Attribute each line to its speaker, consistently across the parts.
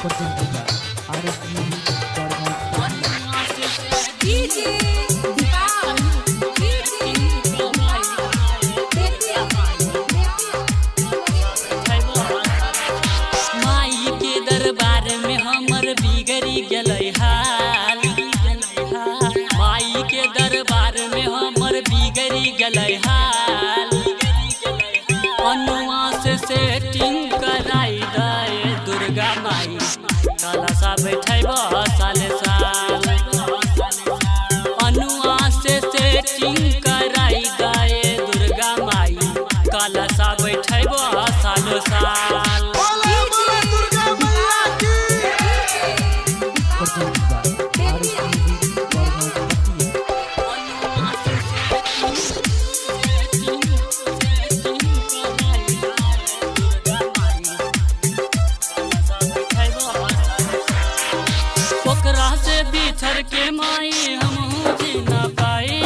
Speaker 1: presented by RS Music
Speaker 2: माई के दरबार में हमर बिगड़ी गलै हाल। माई के दरबार में हमर बिगड़ी गलै हाल। अनुआ से सेटिंग कराई दे दुर्गा माई, कलशा बैठब साले साल। अनुआ से सेटिंग कराई दे दुर्गा माई, कलशा बैठब सालो साल।
Speaker 1: presented by RS
Speaker 2: ओकरा से बिछड़ के माई हम जी न पाई।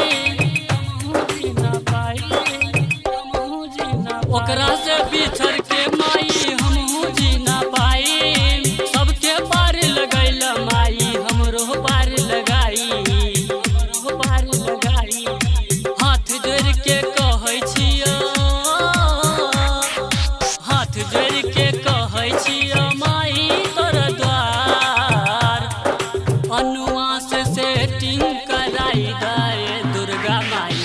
Speaker 2: ओकरा से बिछड़ के माई हम जी न पाई। सबके पार लगैल माई हमरो पार लगाई। हाथ जोड़ के कहै छियो, हाथ जोड़ के कहै छियो माई तोर द्वार। अनुआ से सेटिंग कराई दे दुर्गा माई,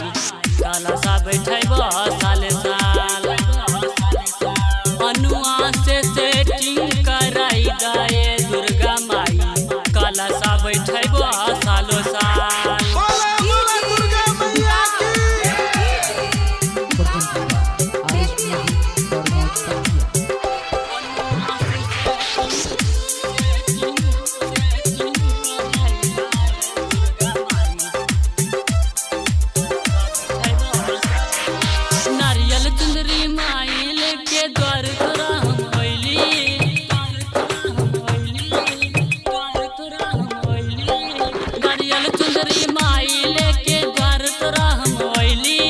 Speaker 2: कलशा बैठब साले साल। अनुआ से सेटिंग कराई दे दुर्गा माई, कलशा बैठब सालो साल।
Speaker 1: presented by RS
Speaker 2: नारियल चुंदरी माई लेके द्वार तोरा हम अइली। नारियल चुंदरी माई लेके द्वार तोरा हम अइली।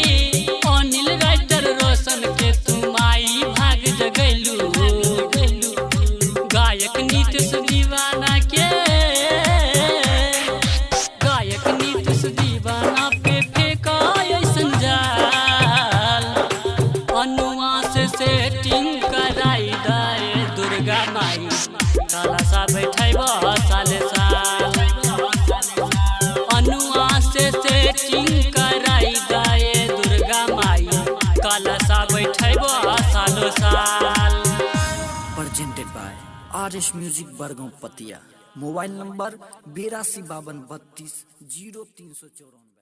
Speaker 2: अनिल राइटर रोशन के तू माई भाग जगैलू। गायक नीतीश दीवाना के, गायक नीतीश दीवाना पे फेंका ऐसन जाल। अनुआ से सेटिंग कराई दे दुर्गा माई, कलशा बैठब साले साल। अनुआ से सेटिंग कराई दे दुर्गा माई, कलशा बैठब सालो साल।
Speaker 3: presented by RS Music Bargaon पतिया। Mobile number 8252320394।